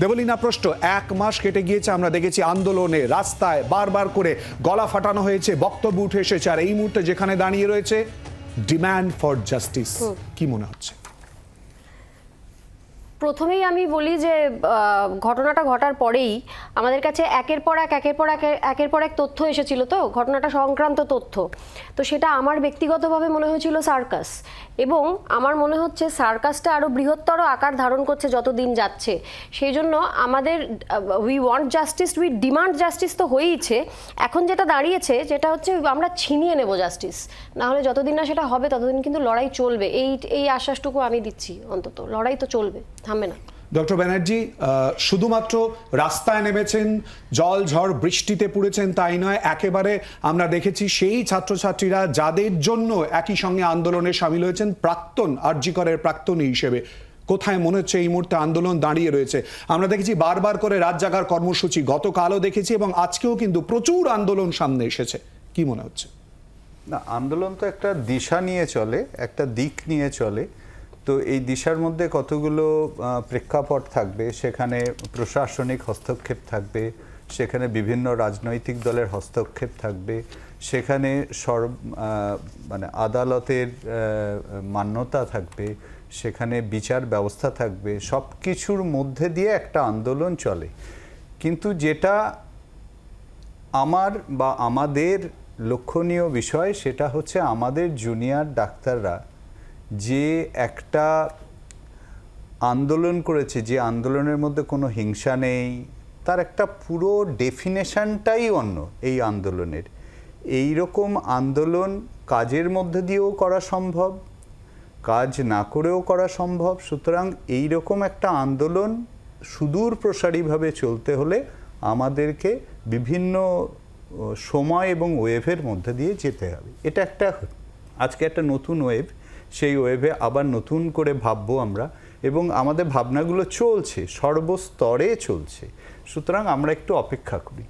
দেবলীনা প্রশ্ন, 1 মাস কেটে গিয়েছে, আমরা দেখেছি আন্দোলনে রাস্তায় বারবার করে গলা ফাটানো হয়েছে, বক্তব্য উঠে এসেছে, আর এই মুহূর্তে যেখানে দাঁড়িয়ে রয়েছে ডিমান্ড ফর জাস্টিস। কি মনে হচ্ছে? প্রথমেই আমি বলি যে ঘটনাটা ঘটার পরেই আমাদের কাছে একের পর এক তথ্য এসেছিল, তো ঘটনাটা সংক্রান্ত তথ্য, তো সেটা আমার ব্যক্তিগতভাবে মনে হয়েছিল সার্কাস, এবং আমার মনে হচ্ছে সার্কাসটা আরও বৃহত্তর আকার ধারণ করছে যত দিন যাচ্ছে। সেই জন্য আমাদের we want justice, we demand justice তো হয়েইছে, এখন যেটা দাঁড়িয়েছে যেটা হচ্ছে আমরা ছিনিয়ে নেব জাস্টিস, না হলে যতদিন না সেটা হবে ততদিন কিন্তু লড়াই চলবে। এই আশ্বাসটুকু আমি দিচ্ছি, অন্তত লড়াই তো চলবে, থামবে না। ডক্টর ব্যানার্জি, শুধুমাত্র রাস্তায় নেমেছেন, জল ঝড় বৃষ্টিতে পুড়েছেন তাই নয়, একেবারে আমরা দেখেছি সেই ছাত্রছাত্রীরা যাদের জন্য একই সঙ্গে আন্দোলনে সামিল হয়েছেন, প্রাক্তন আরজি করের প্রাক্তনী হিসেবে কোথায় মনে হচ্ছে এই মুহূর্তে আন্দোলন দাঁড়িয়ে রয়েছে? আমরা দেখেছি বারবার করে রাত জাগার কর্মসূচি, গতকালও দেখেছি এবং আজকেও কিন্তু প্রচুর আন্দোলন সামনে এসেছে। কি মনে হচ্ছে? না, আন্দোলন তো একটা দিশা নিয়ে চলে, একটা দিক নিয়ে চলে। তো এই দিশার মধ্যে কতগুলো প্রেক্ষাপট থাকবে, সেখানে প্রশাসনিক হস্তক্ষেপ থাকবে, সেখানে বিভিন্ন রাজনৈতিক দলের হস্তক্ষেপ থাকবে, সেখানে মানে আদালতের মান্যতা থাকবে, সেখানে বিচার ব্যবস্থা থাকবে, সব কিছুর মধ্যে দিয়ে একটা আন্দোলন চলে। কিন্তু যেটা আমাদের লক্ষণীয় বিষয় সেটা হচ্ছে আমাদের জুনিয়র ডাক্তাররা যে একটা আন্দোলন করেছে, যে আন্দোলনের মধ্যে কোনো হিংসা নেই, তার একটা পুরো ডেফিনেশনটাই অন্য এই আন্দোলনের। এই রকম আন্দোলন কাজের মধ্যে দিয়েও করা সম্ভব, কাজ না করেও করা সম্ভব। সুতরাং এই রকম একটা আন্দোলন সুদূর প্রসারীভাবে চলতে হলে আমাদেরকে বিভিন্ন সময় এবং ওয়েভের মধ্যে দিয়ে যেতে হবে। এটা আজকে একটা নতুন ওয়েভ, সেই ওয়েভে আবার নতুন করে ভাববো আমরা, এবং আমাদের ভাবনাগুলো চলছে, সর্বস্তরে চলছে। সুতরাং আমরা একটু অপেক্ষা করি।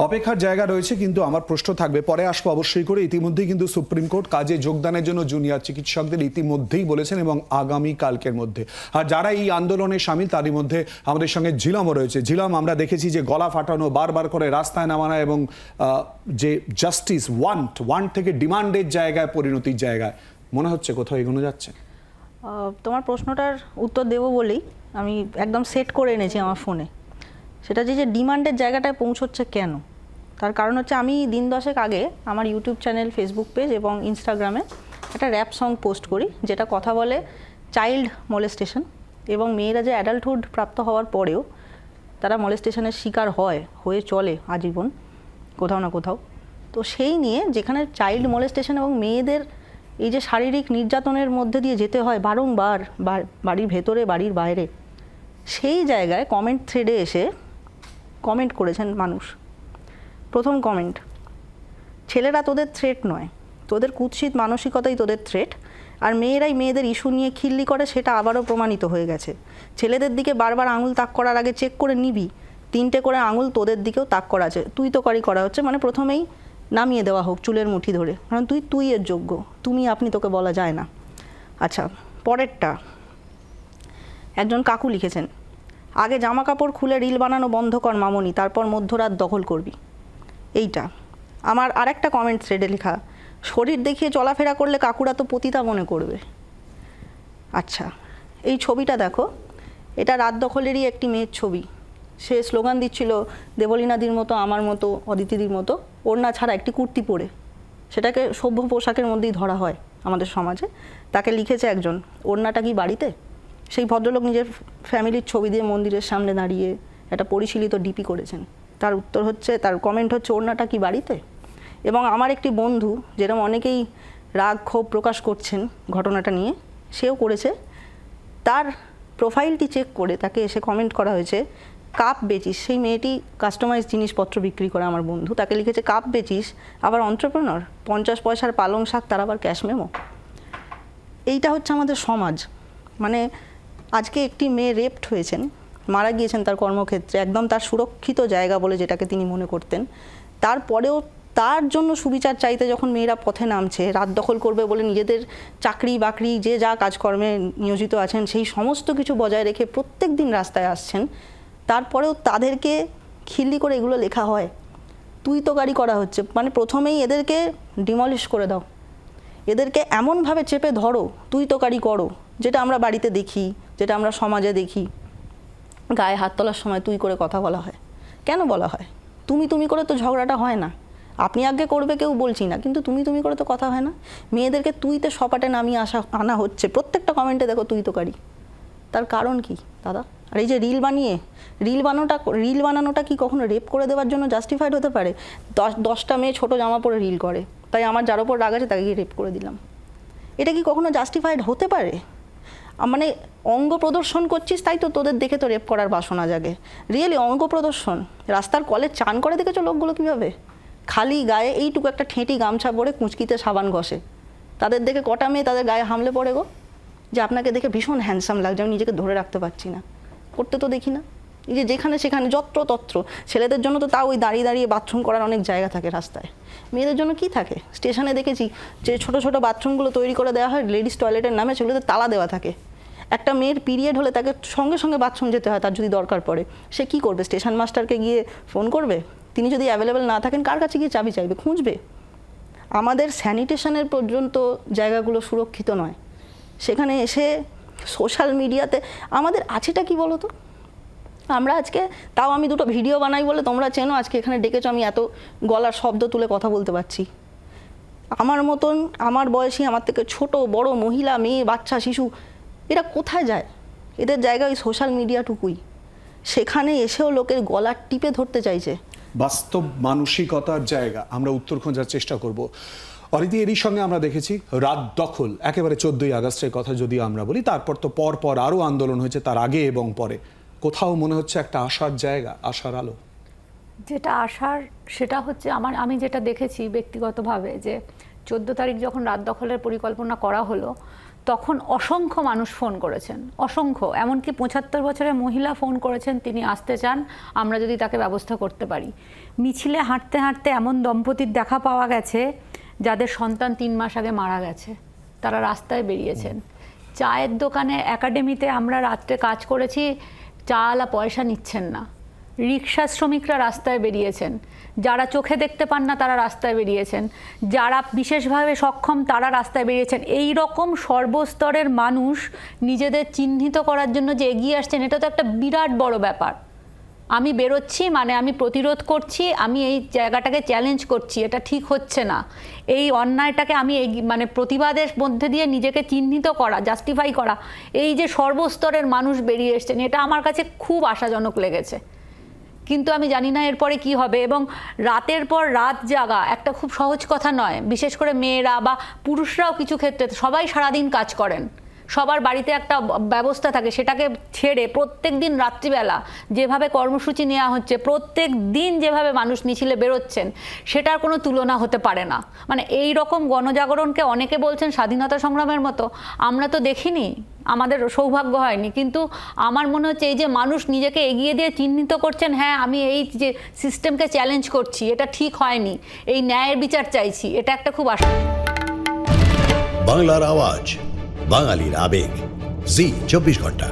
অপেক্ষার জায়গা রয়েছে, কিন্তু আমার প্রশ্ন থাকবে, পরে আসবো অবশ্যই করে। ইতিমধ্যেই কিন্তু সুপ্রিম কোর্ট কাজে যোগদানের জন্য জুনিয়র চিকিৎসকদের ইতিমধ্যেই বলেছেন, এবং আগামী কালকের মধ্যে। আর যারা এই আন্দোলনে সামিল তারই মধ্যে আমাদের সঙ্গে ঝিলামও রয়েছে। ঝিলাম, আমরা দেখেছি যে গলা ফাটানো, বারবার করে রাস্তায় নামানো, এবং যে জাস্টিস ওয়ান্ট থেকে ডিমান্ডের জায়গায়, পরিণতির জায়গায় মনে হচ্ছে কোথাও এগোনো যাচ্ছে। তোমার প্রশ্নটার উত্তর দেবো বলেই আমি একদম সেট করে এনেছি আমার ফোনে। সেটা যে ডিমান্ডের জায়গাটায় পৌঁছচ্ছে কেন, তার কারণ হচ্ছে আমি দিন 10 আগে আমার ইউটিউব চ্যানেল, ফেসবুক পেজ এবং ইনস্টাগ্রামে একটা র্যাপ সং পোস্ট করি, যেটা কথা বলে চাইল্ড মলেস্টেশন এবং মেয়েরা যে অ্যাডাল্টহুড প্রাপ্ত হওয়ার পরেও তারা মলেস্টেশনের শিকার হয়ে চলে আজীবন কোথাও না কোথাও। তো সেই নিয়ে যেখানে চাইল্ড মলেস্টেশন এবং মেয়েদের এই যে শারীরিক নির্যাতনের মধ্যে দিয়ে যেতে হয় বারংবার, বাড়ির ভেতরে বাড়ির বাইরে, সেই জায়গায় কমেন্ট থ্রেডে এসে কমেন্ট করেছেন মানুষ। প্রথম কমেন্ট, ছেলেরা তোদের থ্রেট নয়, তোদের কুৎসিত মানসিকতাই তোদের থ্রেট, আর মেয়েরাই মেয়েদের ইস্যু নিয়ে খিল্লি করে, সেটা আবারও প্রমাণিত হয়ে গেছে। ছেলেদের দিকে বারবার আঙুল তাক করার আগে চেক করে নিবি, 3টে করে আঙুল তোদের দিকেও তাক করা আছে। তুই তো করা হচ্ছে, মানে প্রথমেই নামিয়ে দেওয়া হোক চুলের মুঠি ধরে, কারণ তুই এর যোগ্য, আপনি তোকে বলা যায় না। আচ্ছা, পরেরটা, একজন কাকু লিখেছেন, আগে জামা কাপড় খুলে রিল বানানো বন্ধ কর মামনি, তারপর মধ্যরাত দখল করবি। এইটা আমার আরেকটা কমেন্ট থ্রেডে লেখা, শরীর দেখিয়ে চলাফেরা করলে কাকুরা তো পতিতা মনে করবে। আচ্ছা, এই ছবিটা দেখো, এটা রাত দখলেরই একটি মেয়ের ছবি। সে স্লোগান দিচ্ছিল দেবলীনাদির মতো, আমার মতো, অদিতিদির মতো, ওড়না ছাড়া একটি কুর্তি পরে। সেটাকে সভ্য পোশাকের মধ্যেই ধরা হয় আমাদের সমাজে। তাকে লিখেছে একজন, ওড়নাটা কি বাড়িতে? সেই ভদ্রলোক নিজের ফ্যামিলির ছবি দিয়ে মন্দিরের সামনে দাঁড়িয়ে একটা পরিশীলিত ডিপি করেছেন। তার উত্তর হচ্ছে, তার কমেন্ট হচ্ছে, ওড়নাটা কি বাড়িতে? এবং আমার একটি বন্ধু, যেরকম অনেকেই রাগ ক্ষোভ প্রকাশ করছেন ঘটনাটা নিয়ে, সেও করেছে। তার প্রোফাইলটি চেক করে তাকে এসে কমেন্ট করা হয়েছে, কাপ বেচিস। সেই মেয়েটি কাস্টমাইজ জিনিসপত্র বিক্রি করে আমার বন্ধু, তাকে লিখেছে, কাপ বেচিস, আবার অন্ত্রপ্রেনার, 50 পয়সার পালং শাক, তার আবার ক্যাশ মেমো। এইটা হচ্ছে আমাদের সমাজ। মানে আজকে একটি মেয়ে রেপড হয়েছেন, মারা গিয়েছেন তার কর্মক্ষেত্রে, একদম তার সুরক্ষিত জায়গা বলে যেটাকে তিনি মনে করতেন, তারপরেও তার জন্য সুবিচার চাইতে যখন মেয়েরা পথে নামছে, রাত দখল করবে বলে নিজেদের চাকরি বাকরি যে যা কাজকর্মে নিয়োজিত আছেন সেই সমস্ত কিছু বজায় রেখে প্রত্যেক দিন রাস্তায় আসছেন, তারপরেও তাদেরকে খিল্লি করে এগুলো লেখা হয়, তুই তো গাড়ি করা হচ্ছে। মানে প্রথমেই এদেরকে ডিমলিশ করে দাও, এদেরকে এমনভাবে চেপে ধরো, তুই তো গাড়ি করো, যেটা আমরা বাড়িতে দেখি, যেটা আমরা সমাজে দেখি, গায়ে হাত তোলার সময় তুই করে কথা বলা হয়। কেন বলা হয়? তুমি করে তো ঝগড়াটা হয় না। আপনি আগে করবে কেউ বলছি না, কিন্তু তুমি করে তো কথা হয় না। মেয়েদেরকে তুইতে সপাটে নামিয়ে আনা হচ্ছে, প্রত্যেকটা কমেন্টে দেখো তুই তো গাড়ি। তার কারণ কি দাদা? আর এই যে রিল বানানোটা কি কখনো রেপ করে দেওয়ার জন্য জাস্টিফাইড হতে পারে? 10টা মেয়ে ছোট জামা পরে রিল করে, তাই আমার যার ওপর রাগ আছে তাকে রেপ করে দিলাম, এটা কি কখনো জাস্টিফাইড হতে পারে? মানে অঙ্গ প্রদর্শন করছিস তাই তো তোদের দেখে তো রেপ করার বাসনা জাগে। রিয়েলি অঙ্গ প্রদর্শন? রাস্তার কলে চান করে দেখেছো লোকগুলো কীভাবে খালি গায়ে এইটুকু একটা ঠেঁটি গামছা পরে কুঁচকিতে সাবান ঘষে? তাদের দেখে কটা মেয়ে তাদের গায়ে হামলে পড়ে গো, যে আপনাকে দেখে ভীষণ হ্যান্ডসাম লাগছে, আমি নিজেকে ধরে রাখতে পারছি না। করতে তো দেখি না। এই যে যেখানে সেখানে যত্রতত্র, ছেলেদের জন্য তো তাও ওই দাঁড়িয়ে দাঁড়িয়ে বাথরুম করার অনেক জায়গা থাকে রাস্তায়, মেয়েদের জন্য কি থাকে? স্টেশনে দেখেছি যে ছোট ছোট বাথরুমগুলো তৈরি করে দেওয়া হয় লেডিস টয়লেটের নামে, সেগুলোতে তালা দেওয়া থাকে। একটা মেয়ের পিরিয়ড হলে তাকে সঙ্গে সঙ্গে বাথরুম যেতে হয়, তার যদি দরকার পড়ে। সে কি করবে? স্টেশন মাস্টারকে গিয়ে ফোন করবে? তিনি যদি অ্যাভেলেবেল না থাকেন কার কাছে গিয়ে চাবি চাইবে? খুঁজবে? আমাদের স্যানিটেশনের পর্যন্ত জায়গাগুলো সুরক্ষিত নয়, সেখানে এসে সোশ্যাল মিডিয়াতে আমাদের আছেটা কি বলো তো? আমরা আজকে তাও আমি দুটো ভিডিও বানাই বলে তোমরা চেনো, আজকে এখানে ডেকেছো, আমি এত গলার শব্দ তুলে কথা বলতে পারছি। আমার মতন আমার বয়সী, আমার থেকে ছোট বড় মহিলা, মেয়ে, বাচ্চা, শিশু, এরা কোথায় যায়? এদের জায়গা ওই সোশ্যাল মিডিয়াটুকুই। সেখানে এসেও লোকের গলা টিপে ধরতে চাইছে। বাস্তব মানসিকতার জায়গা আমরা উত্তর খোঁজার চেষ্টা করব। অরিতি, এরই সঙ্গে আমরা দেখেছি রাত দখল, একেবারে 14ই আগস্টের কথা যদি আমরা বলি, তারপর তো পর আরও আন্দোলন হয়েছে তার আগে এবং পরে। কোথাও মনে হচ্ছে একটা আশার জায়গা, আশার আলো। যেটা আশার সেটা হচ্ছে আমি যেটা দেখেছি ব্যক্তিগতভাবে, যে 14 তারিখ যখন রাত দখলের পরিকল্পনা করা হলো তখন অসংখ্য মানুষ ফোন করেছেন, অসংখ্য, এমনকি 75 বছরের মহিলা ফোন করেছেন, তিনি আসতে চান, আমরা যদি তাকে ব্যবস্থা করতে পারি। মিছিলে হাঁটতে হাঁটতে এমন দম্পতির দেখা পাওয়া গেছে যাদের সন্তান 3 মাস আগে মারা গেছে, তারা রাস্তায় বেরিয়েছেন। চায়ের দোকানে একাডেমিতে আমরা রাত্রে কাজ করেছি, চাওয়ালা পয়সা নিচ্ছেন না। রিক্সা শ্রমিকরা রাস্তায় বেরিয়েছেন, যারা চোখে দেখতে পান না তারা রাস্তায় বেরিয়েছেন, যারা বিশেষভাবে সক্ষম তারা রাস্তায় বেরিয়েছেন। এই রকম সর্বস্তরের মানুষ নিজেদের চিহ্নিত করার জন্য যে এগিয়ে আসছেন, এটা তো একটা বিরাট বড় ব্যাপার। আমি বেরোচ্ছি মানে আমি প্রতিরোধ করছি, আমি এই জায়গাটাকে চ্যালেঞ্জ করছি, এটা ঠিক হচ্ছে না, এই অন্যায়টাকে আমি মানে প্রতিবাদের মধ্যে দিয়ে নিজেকে চিহ্নিত করা, জাস্টিফাই করা, এই যে সর্বস্তরের মানুষ বেরিয়ে এসছেন, এটা আমার কাছে খুব আশাজনক লেগেছে। কিন্তু আমি জানি না এরপরে কি হবে। এবং রাতের পর রাত জাগা একটা খুব সহজ কথা নয়, বিশেষ করে মেয়েরা বা পুরুষরাও কিছু ক্ষেত্রে, সবাই সারাদিন কাজ করেন, সবার বাড়িতে একটা ব্যবস্থা থাকে, সেটাকে ছেড়ে প্রত্যেক দিন রাত্রিবেলা যেভাবে কর্মসূচি নেওয়া হচ্ছে, প্রত্যেক দিন যেভাবে মানুষ মিছিলে বেরোচ্ছেন, সেটার কোনো তুলনা হতে পারে না। মানে এই রকম গণজাগরণকে অনেকে বলছেন স্বাধীনতা সংগ্রামের মতো, আমরা তো দেখিনি, আমাদের সৌভাগ্য হয়নি, কিন্তু আমার মনে হচ্ছে এই যে মানুষ নিজেকে এগিয়ে দিয়ে চিহ্নিত করছেন, হ্যাঁ আমি এই যে সিস্টেমকে চ্যালেঞ্জ করছি, এটা ঠিক হয়নি, এই ন্যায়ের বিচার চাইছি, এটা একটা খুব আশা। বাংলার আওয়াজ, বাঙালির আবেগ, জি 24 ঘন্টা।